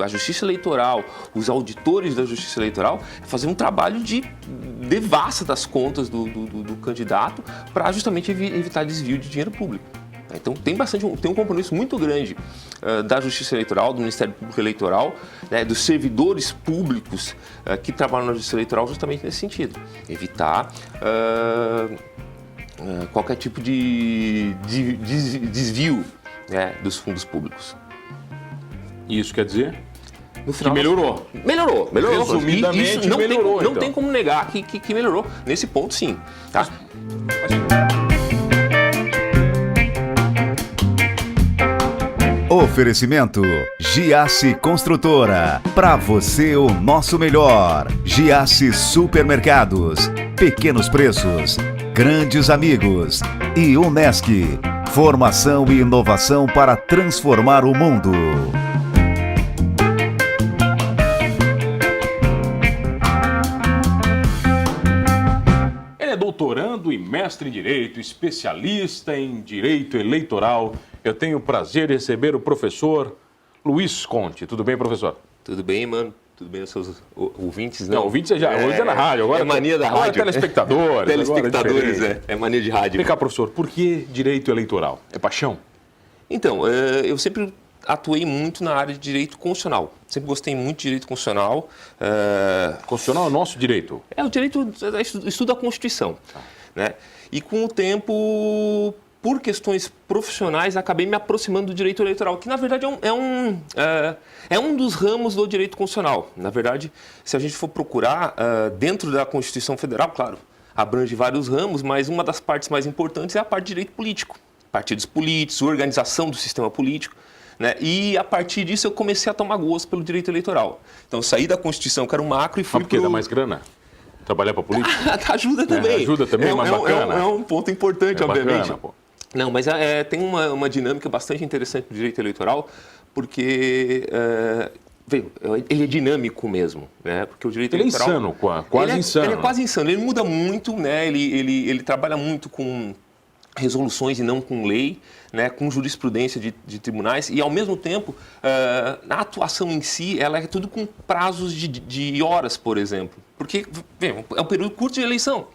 a Justiça Eleitoral, os auditores da Justiça Eleitoral, é fazer um trabalho de devassa das contas do candidato para justamente evitar desvio de dinheiro público. Então tem um compromisso muito grande da Justiça Eleitoral, do Ministério Público Eleitoral, né, dos servidores públicos que trabalham na Justiça Eleitoral justamente nesse sentido. Evitar qualquer tipo de desvio, né, dos fundos públicos. Isso quer dizer? No final, que melhorou. Melhorou. Resumidamente, isso não melhorou. Não tem como negar que melhorou. Nesse ponto, sim. Tá? Oferecimento Giasse Construtora. Para você o nosso melhor. Giasse Supermercados. Pequenos preços. Grandes amigos. E Unesc. Formação e inovação para transformar o mundo. Ele é doutorando e mestre em Direito, especialista em Direito Eleitoral. Eu tenho o prazer de receber o professor Luiz Conte. Tudo bem, professor? Tudo bem, mano? Tudo bem, os seus ouvintes? Não, ouvintes hoje é na rádio. Agora é mania da rádio. Telespectadores. Telespectadores, é mania de rádio. Vem cá, professor, por que Direito Eleitoral? É paixão? Então, eu sempre atuei muito na área de direito constitucional. Sempre gostei muito de direito constitucional. Constitucional é o nosso direito? É o direito, estudo da Constituição. Né? E com o tempo, por questões profissionais, acabei me aproximando do direito eleitoral, que na verdade é um dos ramos do direito constitucional. Na verdade, se a gente for procurar dentro da Constituição Federal, claro, abrange vários ramos, mas uma das partes mais importantes é a parte de direito político. Partidos políticos, organização do sistema político. Né? E a partir disso eu comecei a tomar gosto pelo direito eleitoral. Então eu saí da Constituição, que era um macro, e fui porque dá mais grana? Trabalhar para política? Ajuda também. Ajuda também, mas bacana. É um ponto importante, obviamente. Bacana, pô. Não, mas tem uma dinâmica bastante interessante do direito eleitoral, porque ele é dinâmico mesmo, né? Porque o direito eleitoral... Ele é insano, quase insano. Ele é quase insano, ele muda muito, né? Ele trabalha muito com resoluções e não com lei, né, com jurisprudência de tribunais, e ao mesmo tempo, na atuação em si, ela é tudo com prazos de horas, por exemplo, porque é um período curto de eleição.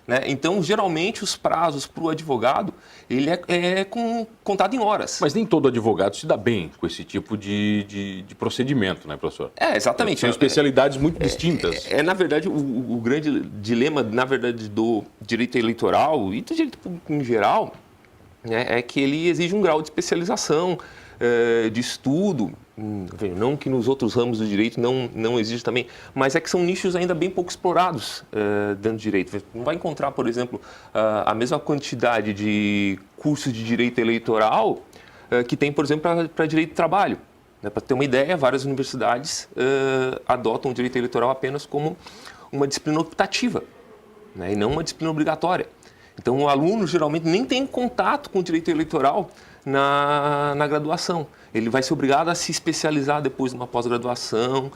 Né? Então, geralmente, os prazos para o advogado, ele é contado em horas. Mas nem todo advogado se dá bem com esse tipo de procedimento, né, professor? Exatamente. São especialidades muito distintas. Na verdade, o grande dilema, na verdade, do direito eleitoral e do direito público em geral, né, é que ele exige um grau de especialização, de estudo. Não que nos outros ramos do direito não existe também, mas é que são nichos ainda bem pouco explorados dentro do direito. Não vai encontrar, por exemplo, a mesma quantidade de cursos de direito eleitoral que tem, por exemplo, para direito do trabalho. Para ter uma ideia, várias universidades adotam o direito eleitoral apenas como uma disciplina optativa, né, e não uma disciplina obrigatória. Então, o aluno geralmente nem tem contato com o direito eleitoral na graduação. Ele vai ser obrigado a se especializar depois numa pós-graduação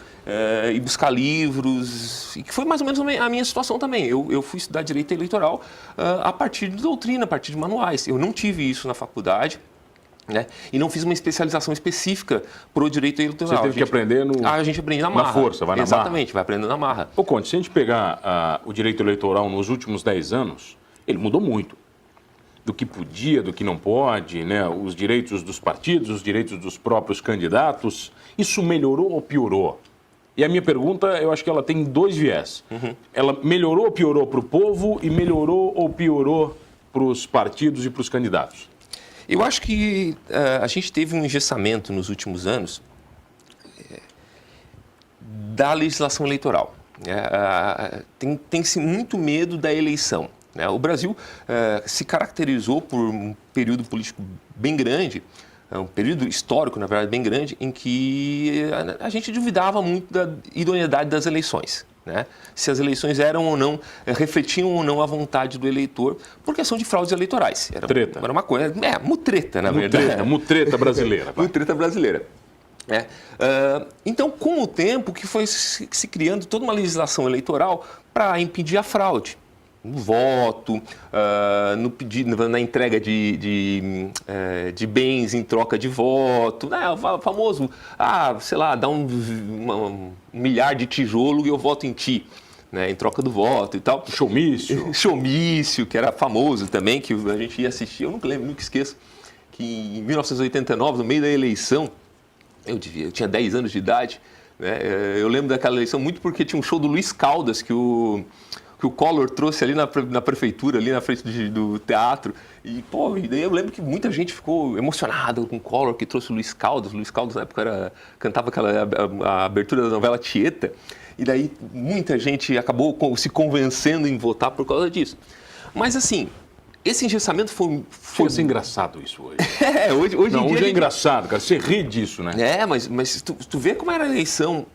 e buscar livros, e que foi mais ou menos a minha situação também. Eu fui estudar direito eleitoral a partir de doutrina, a partir de manuais. Eu não tive isso na faculdade, né? E não fiz uma especialização específica para o direito eleitoral. Você teve que aprender a gente aprende na marra. Na força, vai na marra. Exatamente, vai aprendendo na marra. Ô, Conte, se a gente pegar o direito eleitoral nos últimos 10 anos, ele mudou muito. Do que podia, do que não pode, né? Os direitos dos partidos, os direitos dos próprios candidatos. Isso melhorou ou piorou? E a minha pergunta, eu acho que ela tem dois viés. Ela melhorou ou piorou para o povo e melhorou ou piorou para os partidos e para os candidatos? Eu acho que a gente teve um engessamento nos últimos anos da legislação eleitoral. Tem-se muito medo da eleição. O Brasil se caracterizou por um período político bem grande, um período histórico, na verdade, bem grande, em que a gente duvidava muito da idoneidade das eleições. Né? Se as eleições eram ou não, refletiam ou não a vontade do eleitor, por questão de fraudes eleitorais. Treta. Era uma coisa, mutreta, na verdade. Mutreta brasileira. Mutreta brasileira. Então, com o tempo, que foi se criando toda uma legislação eleitoral para impedir a fraude. no voto, no pedido, na entrega de bens em troca de voto, né? O famoso, sei lá, dá um milhar de tijolo e eu voto em ti, né? Em troca do voto e tal. Showmício. Showmício, que era famoso também, que a gente ia assistir, eu nunca lembro, nunca esqueço, que em 1989, no meio da eleição, eu tinha 10 anos de idade, né? Eu lembro daquela eleição muito porque tinha um show do Luiz Caldas, que o Collor trouxe ali na prefeitura, ali na frente do teatro. E daí eu lembro que muita gente ficou emocionada com o Collor, que trouxe o Luiz Caldas. O Luiz Caldas, na época, cantava a abertura da novela Tieta. E daí muita gente acabou se convencendo em votar por causa disso. Mas assim, esse engessamento foi Chega a ser engraçado isso hoje. Hoje em dia... Hoje é engraçado, cara. Você ri disso, né? Mas tu vê como era a eleição,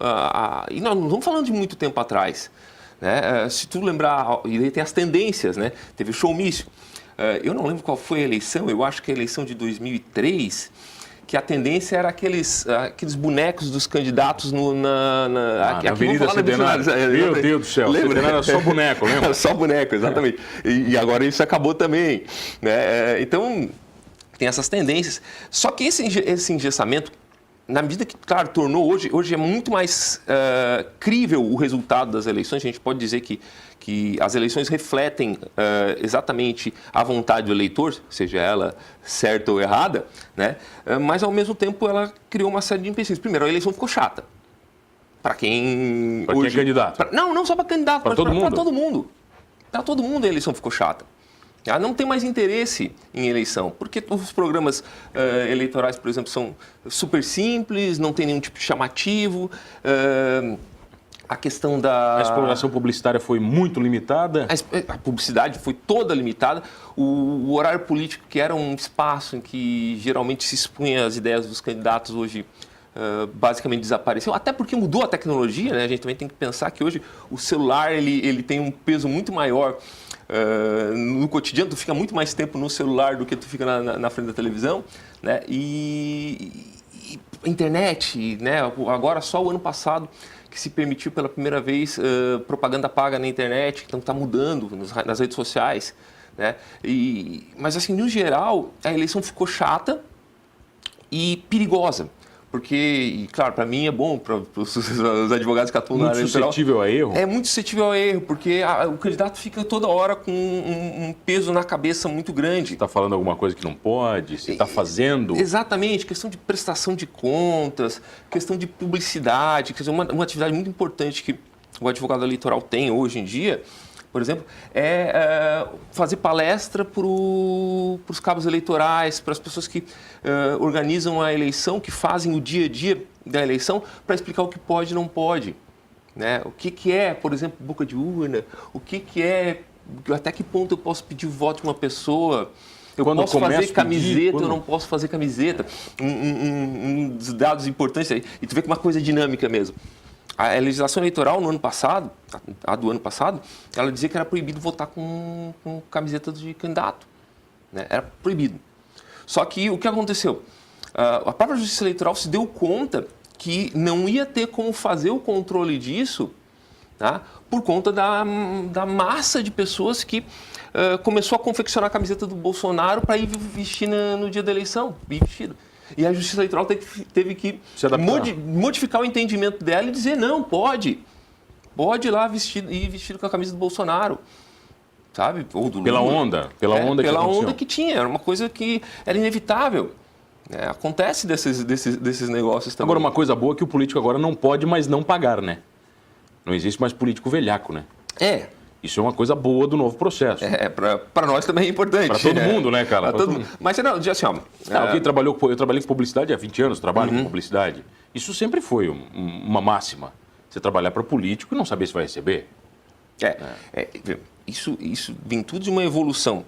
e nós não estamos falando de muito tempo atrás. Né? Se tu lembrar, e aí tem as tendências, né? Teve o showmício. Eu não lembro qual foi a eleição, eu acho que a eleição de 2003, que a tendência era aqueles bonecos dos candidatos na Avenida Centenário. Meu Deus do céu, Centenário era só boneco, lembra? Só boneco, exatamente. E agora isso acabou também. Né? Então, tem essas tendências. Só que esse engessamento, na medida que, claro, tornou hoje é muito mais crível o resultado das eleições. A gente pode dizer que as eleições refletem exatamente a vontade do eleitor, seja ela certa ou errada, né? Mas, ao mesmo tempo, ela criou uma série de empecilhos. Primeiro, a eleição ficou chata. Para quem... Para quem é candidato? Não só para candidato, para todo mundo. Para todo mundo. Para todo mundo a eleição ficou chata. Não tem mais interesse em eleição, porque os programas eleitorais, por exemplo, são super simples, não tem nenhum tipo de chamativo. A questão A exploração publicitária foi muito limitada. A publicidade foi toda limitada. O horário político, que era um espaço em que geralmente se expunha as ideias dos candidatos, hoje basicamente desapareceu. Até porque mudou a tecnologia, né? A gente também tem que pensar que hoje o celular ele tem um peso muito maior no cotidiano. Tu fica muito mais tempo no celular do que tu fica na frente da televisão, né? E a internet, né? Agora só o ano passado que se permitiu pela primeira vez propaganda paga na internet, então está mudando nas redes sociais, né? Mas assim, no geral, a eleição ficou chata e perigosa. Porque, e claro, para mim é bom, para os advogados que atuam na área eleitoral... Muito suscetível a erro? É muito suscetível a erro, porque o candidato fica toda hora com um peso na cabeça muito grande. Você está falando alguma coisa que não pode? Você está fazendo? Exatamente, questão de prestação de contas, questão de publicidade, quer dizer, uma atividade muito importante que o advogado eleitoral tem hoje em dia, por exemplo, é fazer palestra para os cabos eleitorais, para as pessoas que organizam a eleição, que fazem o dia a dia da eleição, para explicar o que pode e não pode. Né? O que é, por exemplo, boca de urna, o que é, até que ponto eu posso pedir o voto de uma pessoa, eu posso fazer camiseta, eu não posso fazer camiseta. Um dos dados importantes aí, e tu vê que uma coisa dinâmica mesmo. A legislação eleitoral no ano passado, a do ano passado, ela dizia que era proibido votar com camiseta de candidato. Né? Era proibido. Só que o que aconteceu? A própria Justiça Eleitoral se deu conta que não ia ter como fazer o controle disso, tá? Por conta da massa de pessoas que começou a confeccionar a camiseta do Bolsonaro para ir vestir no dia da eleição, ir vestido. E a Justiça Eleitoral teve que modificar o entendimento dela e dizer, não, pode ir lá ir vestido com a camisa do Bolsonaro, sabe? Ou do Lula. Pela onda que tinha, era uma coisa que era inevitável. Acontece desses negócios também. Agora, uma coisa boa é que o político agora não pode mais não pagar, né? Não existe mais político velhaco, né? Isso é uma coisa boa do novo processo. Para nós também é importante. Para todo mundo, né, cara? Todo mundo. Mas, assim, eu trabalhei com publicidade há 20 anos, trabalho com publicidade. Isso sempre foi uma máxima. Você trabalhar para político e não saber se vai receber. Isso vem tudo de uma evolução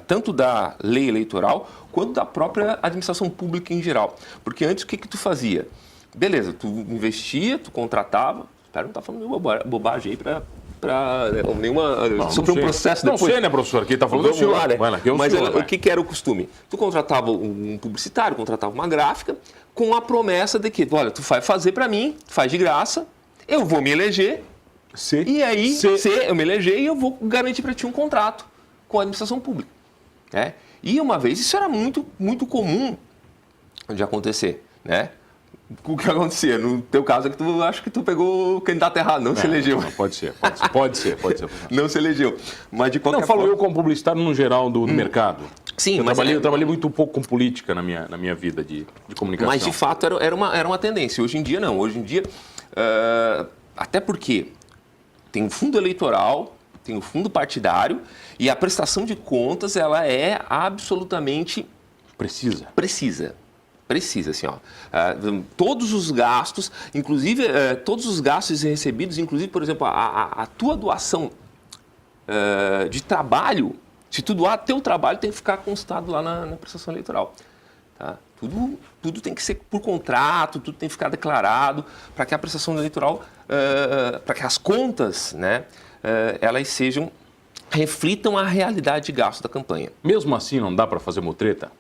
tanto da lei eleitoral quanto da própria administração pública em geral. Porque antes, o que tu fazia? Beleza, tu investia, tu contratava... Espero não estar falando nenhuma bobagem aí para sobre um processo depois. Não sei, né, professor? Quem está falando é o senhor. Lá, né? Mas senhor, o que era o costume? Tu contratava um publicitário, contratava uma gráfica, com a promessa de que, olha, tu vai fazer para mim, faz de graça, eu vou me eleger E aí, eu me elegei e eu vou garantir para ti um contrato com a administração pública. Né? E uma vez, isso era muito, muito comum de acontecer, né? O que acontecia? No teu caso é que acho que tu pegou o candidato errado, não se elegeu. Não, pode ser. Não se elegeu. Mas de qualquer forma... eu como publicitário no geral do mercado. Sim, eu trabalhei muito pouco com política na minha vida de comunicação. Mas de fato era uma tendência. Hoje em dia não. Hoje em dia, até porque tem o fundo eleitoral, tem o fundo partidário e a prestação de contas ela é absolutamente precisa, assim, ó. Todos os gastos, inclusive todos os gastos recebidos, inclusive, por exemplo, a tua doação de trabalho, se tu doar teu trabalho, tem que ficar constado lá na prestação eleitoral. Tá? Tudo tem que ser por contrato, tudo tem que ficar declarado para que a prestação eleitoral, para que as contas, né, elas reflitam a realidade de gasto da campanha. Mesmo assim, não dá para fazer mutreta?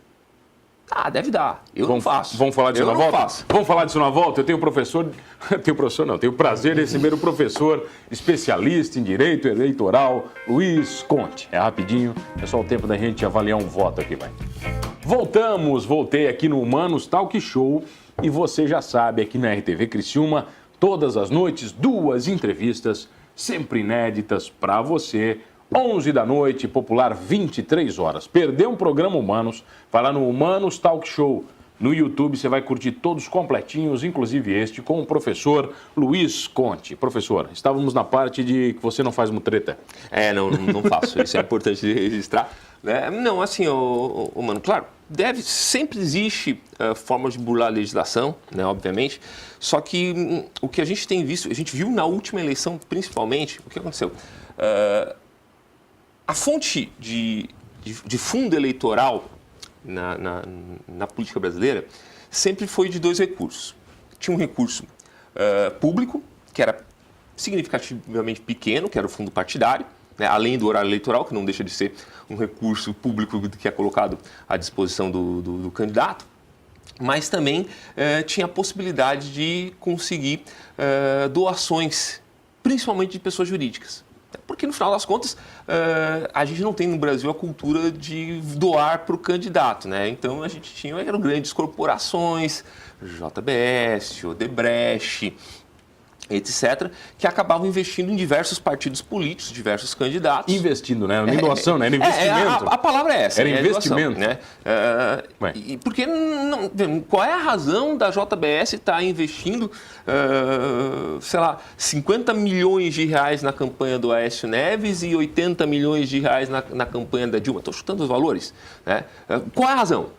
Deve dar. Não faço. Vamos falar disso na volta? Faço. Vamos falar disso na volta? Eu tenho tenho o prazer de receber o professor especialista em Direito Eleitoral, Luiz Conte. É rapidinho, é só o tempo da gente avaliar um voto aqui, vai. Voltei aqui no Humanos Talk Show e você já sabe, aqui na RTV Criciúma, todas as noites, 2 entrevistas, sempre inéditas para você. 11 da noite, popular 23 horas. Perdeu um programa Humanos, vai lá no Humanos Talk Show. No YouTube você vai curtir todos completinhos, inclusive este, com o professor Luiz Conte. Professor, estávamos na parte de que você não faz mutreta. Não faço. Isso é importante registrar. Né? Não, assim, mano, claro, sempre existe formas de burlar a legislação, né, obviamente. Só que o que a gente tem visto, a gente viu na última eleição, principalmente, o que aconteceu? A fonte de fundo eleitoral na política brasileira sempre foi de 2 recursos. Tinha um recurso público, que era significativamente pequeno, que era o fundo partidário, né, além do horário eleitoral, que não deixa de ser um recurso público que é colocado à disposição do candidato, mas também tinha a possibilidade de conseguir doações, principalmente de pessoas jurídicas. Porque, no final das contas, a gente não tem no Brasil a cultura de doar para o candidato, né? Então, a gente eram grandes corporações, JBS, Odebrecht, etc., que acabavam investindo em diversos partidos políticos, diversos candidatos. Investindo, né? Não é doação, né? Era investimento. A palavra é essa. Era investimento. Doação, né? Porque qual é a razão da JBS estar investindo, 50 milhões de reais na campanha do Aécio Neves e 80 milhões de reais na campanha da Dilma? Estou chutando os valores. Né? Qual é a razão?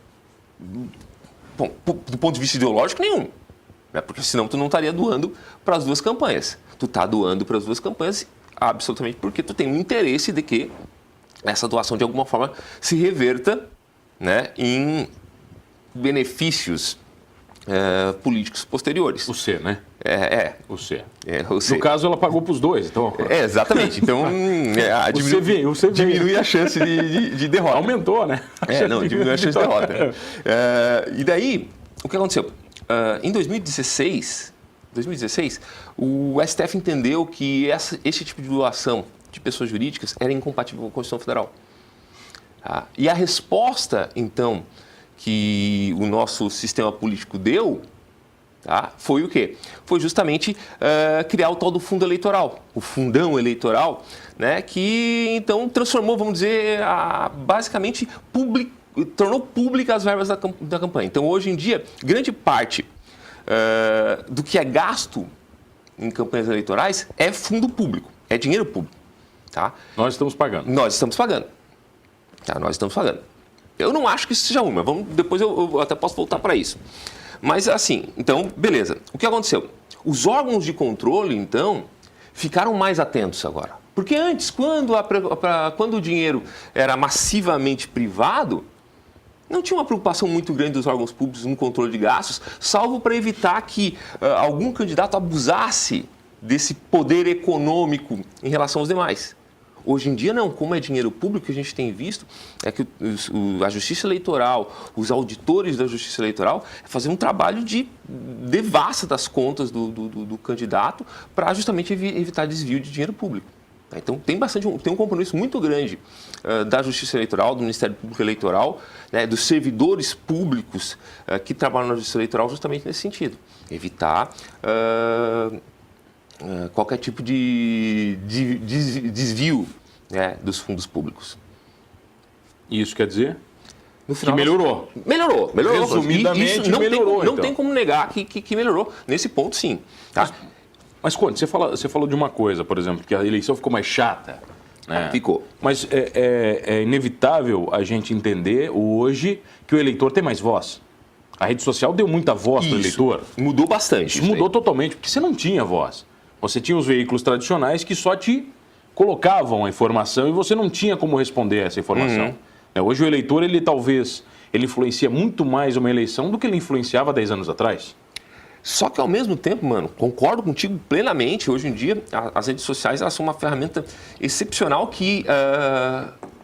Bom, do ponto de vista ideológico, nenhum. Porque senão tu não estaria doando para as 2 campanhas. Tu está doando para as 2 campanhas absolutamente porque tu tem um interesse de que essa doação de alguma forma se reverta, né, em benefícios políticos posteriores. O C, né? O C. No caso, ela pagou para os 2. Então... exatamente. Então, diminui a chance de derrota. Aumentou, né? Diminui a chance de derrota. E daí, o que aconteceu? Em 2016, o STF entendeu que esse tipo de doação de pessoas jurídicas era incompatível com a Constituição Federal. E a resposta, então, que o nosso sistema político deu, foi o quê? Foi justamente criar o tal do fundo eleitoral, o fundão eleitoral, né, que então transformou, vamos dizer, basicamente tornou públicas as verbas da campanha. Então, hoje em dia, grande parte do que é gasto em campanhas eleitorais é fundo público, é dinheiro público. Tá? Nós estamos pagando. Nós estamos pagando. Eu não acho que isso seja uma. Depois eu até posso voltar para isso. Mas, assim, então, beleza. O que aconteceu? Os órgãos de controle, então, ficaram mais atentos agora. Porque antes, quando o dinheiro era massivamente privado, não tinha uma preocupação muito grande dos órgãos públicos no controle de gastos, salvo para evitar que algum candidato abusasse desse poder econômico em relação aos demais. Hoje em dia não, como é dinheiro público, o que a gente tem visto é que a Justiça Eleitoral, os auditores da Justiça Eleitoral, fazer um trabalho de devassa das contas do candidato para justamente evitar desvio de dinheiro público. Então tem um compromisso muito grande da Justiça Eleitoral, do Ministério Público Eleitoral, né, dos servidores públicos que trabalham na Justiça Eleitoral justamente nesse sentido. Evitar qualquer tipo de desvio, né, dos fundos públicos. E isso quer dizer? No final, que melhorou. Melhorou. Resumidamente, isso melhorou. Não tem como negar que melhorou. Nesse ponto, sim. Tá? Mas Conde, você falou de uma coisa, por exemplo, que a eleição ficou mais chata. Né? Ficou. Mas é inevitável a gente entender hoje que o eleitor tem mais voz. A rede social deu muita voz para o eleitor. Mudou bastante. Isso mudou totalmente, porque você não tinha voz. Você tinha os veículos tradicionais que só te colocavam a informação e você não tinha como responder a essa informação. Hoje o eleitor, ele influencia muito mais uma eleição do que ele influenciava 10 anos atrás. Só que ao mesmo tempo, mano, concordo contigo plenamente, hoje em dia as redes sociais elas são uma ferramenta excepcional que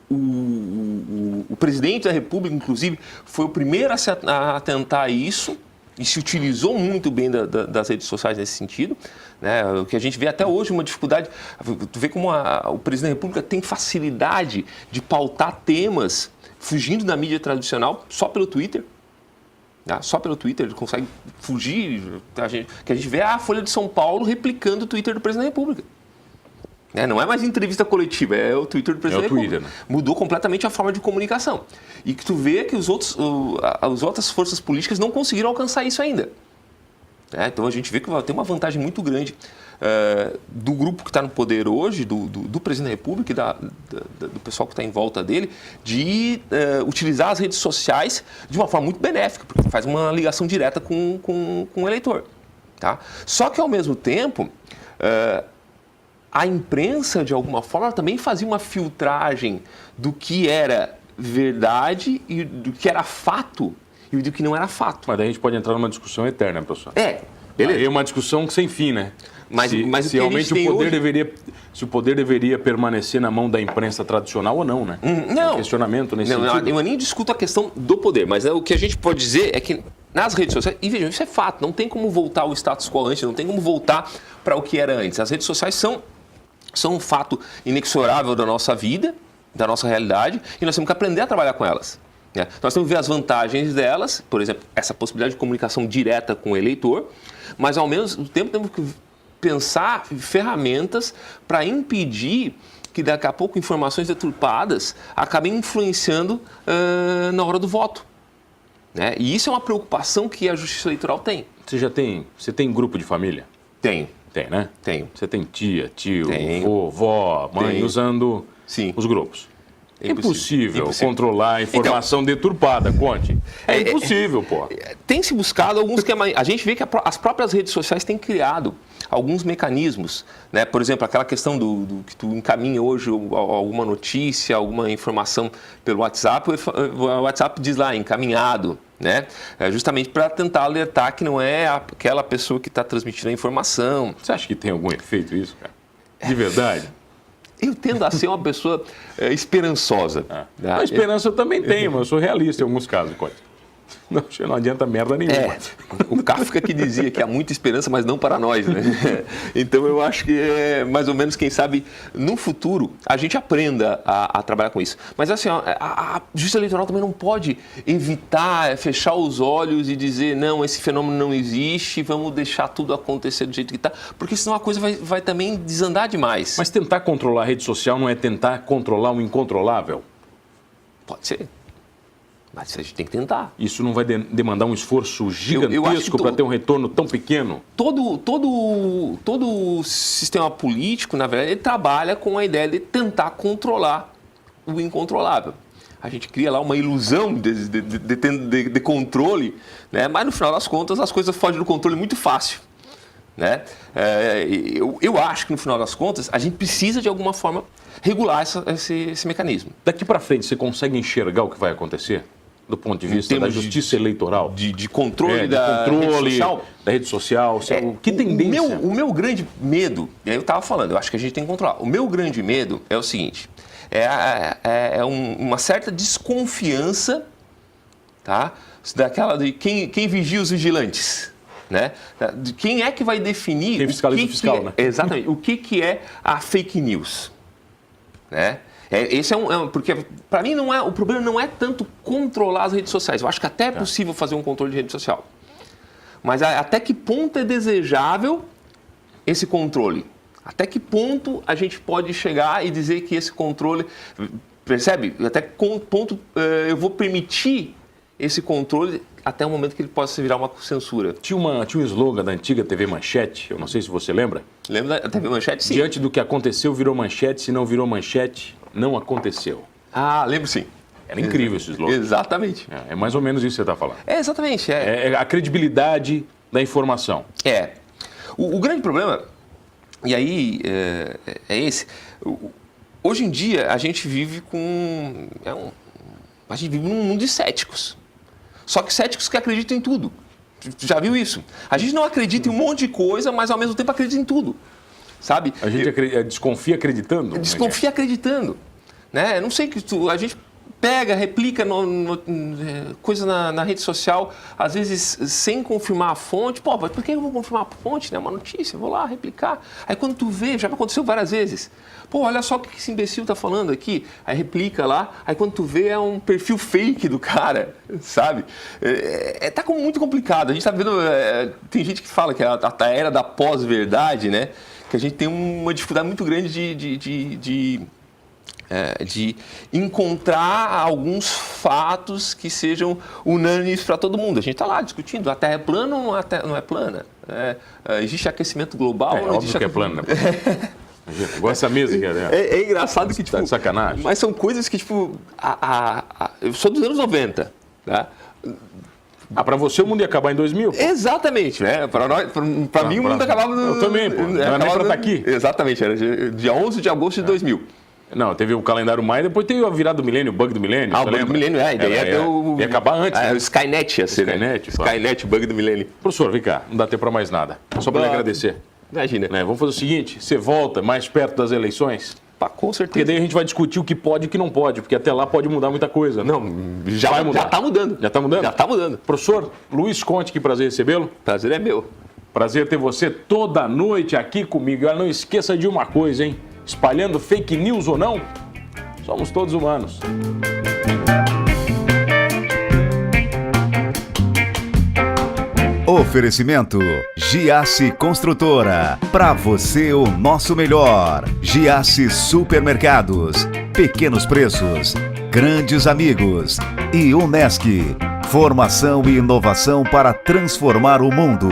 o presidente da República, inclusive, foi o primeiro a tentar isso e se utilizou muito bem das redes sociais nesse sentido. Né? O que a gente vê até hoje, uma dificuldade, tu vê como o presidente da República tem facilidade de pautar temas fugindo da mídia tradicional só pelo Twitter. Só pelo Twitter, ele consegue fugir. Que a gente vê a Folha de São Paulo replicando o Twitter do presidente da República. Não é mais entrevista coletiva, é o Twitter do presidente da República. Né? Mudou completamente a forma de comunicação. E que tu vê que as outras forças políticas não conseguiram alcançar isso ainda. Então a gente vê que tem uma vantagem muito grande do grupo que está no poder hoje, do presidente da República e do pessoal que está em volta dele, de utilizar as redes sociais de uma forma muito benéfica, porque faz uma ligação direta com o eleitor. Tá? Só que, ao mesmo tempo, a imprensa, de alguma forma, também fazia uma filtragem do que era verdade e do que era fato e do que não era fato. Mas daí a gente pode entrar numa discussão eterna, professor. Beleza. Aí é uma discussão sem fim, né? Mas se realmente o poder deveria permanecer na mão da imprensa tradicional ou não, né? Não. Um questionamento nesse sentido. Eu nem discuto a questão do poder, mas o que a gente pode dizer é que nas redes sociais, e vejam, isso é fato, não tem como voltar ao status quo antes, não tem como voltar para o que era antes. As redes sociais são um fato inexorável da nossa vida, da nossa realidade, e nós temos que aprender a trabalhar com elas. Nós temos que ver as vantagens delas, por exemplo, essa possibilidade de comunicação direta com o eleitor, mas ao mesmo tempo temos que pensar em ferramentas para impedir que daqui a pouco informações deturpadas acabem influenciando na hora do voto. E isso é uma preocupação que a Justiça Eleitoral tem. Você tem grupo de família? Tenho. Tem, né? Tenho. Você tem tia, tio, vovó, mãe usando os grupos? É impossível controlar a informação deturpada, Conte. É impossível, pô. Tem se buscado alguns que a gente vê que as próprias redes sociais têm criado alguns mecanismos, né? Por exemplo, aquela questão do que tu encaminha hoje alguma notícia, alguma informação pelo WhatsApp, o WhatsApp diz lá, encaminhado, né? Justamente para tentar alertar que não é aquela pessoa que está transmitindo a informação. Você acha que tem algum efeito isso, cara? De verdade? Eu tendo a ser uma pessoa esperançosa. A esperança eu também tenho, mas eu sou realista em alguns casos, Conte. Não adianta merda nenhuma. O Kafka que dizia que há muita esperança, mas não para nós, né? Então eu acho que mais ou menos, quem sabe, no futuro a gente aprenda a trabalhar com isso. Mas assim, a Justiça Eleitoral também não pode evitar, fechar os olhos e dizer, não, esse fenômeno não existe, vamos deixar tudo acontecer do jeito que está, porque senão a coisa vai também desandar demais. Mas tentar controlar a rede social não é tentar controlar o incontrolável? Pode ser. Mas a gente tem que tentar. Isso não vai demandar um esforço gigantesco para ter um retorno tão pequeno? Todo sistema político, na verdade, ele trabalha com a ideia de tentar controlar o incontrolável. A gente cria lá uma ilusão de controle, né? Mas no final das contas as coisas fogem do controle muito fácil. Né? Eu acho que no final das contas a gente precisa de alguma forma regular esse mecanismo. Daqui para frente você consegue enxergar o que vai acontecer? do ponto de vista da justiça eleitoral? De controle de da controle rede social? da rede social. Que tendência? O meu grande medo, e aí eu estava falando, eu acho que a gente tem que controlar. O meu grande medo é o seguinte, uma certa desconfiança, tá? Daquela de quem vigia os vigilantes, né? De quem é que vai definir... Quem fiscaliza o fiscal, né? Exatamente. O que é a fake news, né? Esse porque para mim o problema não é tanto controlar as redes sociais. Eu acho que até é possível fazer um controle de rede social. Mas até que ponto é desejável esse controle? Até que ponto a gente pode chegar e dizer que esse controle... Percebe? Até que ponto eu vou permitir esse controle até o momento que ele possa virar uma censura. Tinha um slogan da antiga TV Manchete, eu não sei se você lembra. Lembra da TV Manchete? Sim. Diante do que aconteceu, virou manchete. Se não virou manchete, não aconteceu. Ah, lembro sim. Era incrível esse slogan. Exatamente. É mais ou menos isso que você está falando. Exatamente. É a credibilidade da informação. O grande problema, e aí é esse, hoje em dia a gente vive a gente vive num mundo de céticos. Só que céticos que acreditam em tudo. Tu já viu isso? A gente não acredita em um monte de coisa, mas ao mesmo tempo acredita em tudo. Sabe? A gente desconfia acreditando? Desconfia acreditando. Né? Não sei que a gente pega, replica coisa na rede social, às vezes sem confirmar a fonte. Pô, mas por que eu vou confirmar a fonte? Né? Uma notícia, eu vou lá replicar. Aí quando tu vê, já aconteceu várias vezes. Pô, olha só o que esse imbecil está falando aqui. Aí replica lá, aí quando tu vê é um perfil fake do cara, sabe? Tá muito complicado. A gente tá vendo, tem gente que fala que é a era da pós-verdade, né? Que a gente tem uma dificuldade muito grande de encontrar alguns fatos que sejam unânimes para todo mundo. A gente está lá discutindo, a Terra é plana ou não é plana? Existe aquecimento global ou não existe? Óbvio que é plana, né? Imagina, igual essa mesa que é engraçado que, tipo... Tá de sacanagem. Mas são coisas que, tipo... eu sou dos anos 90, tá? Para você o mundo ia acabar em 2000? Pô. Exatamente, né? Para mim o mundo acabava... Eu também, pô. Não era nem para estar aqui. Exatamente, era dia 11 de agosto de 2000. Não, teve o calendário Maia, depois teve a virada do milênio, o bug do milênio. O bug do milênio, ia acabar antes. O Skynet ia ser, né? Skynet, o bug do milênio. Professor, vem cá, não dá tempo para mais nada. Só para lhe agradecer. Imagina. Né? Vamos fazer o seguinte, você volta mais perto das eleições? Com certeza. Porque daí a gente vai discutir o que pode e o que não pode, porque até lá pode mudar muita coisa. Né? Não, já está mudando. Já está mudando? Já está mudando. Professor Luiz Conte, que prazer recebê-lo. Prazer é meu. Prazer ter você toda noite aqui comigo. Não esqueça de uma coisa, hein? Espalhando fake news ou não, somos todos humanos. Oferecimento Giasse Construtora. Para você o nosso melhor. Giasse Supermercados. Pequenos preços. Grandes amigos. E Unesc. Formação e inovação para transformar o mundo.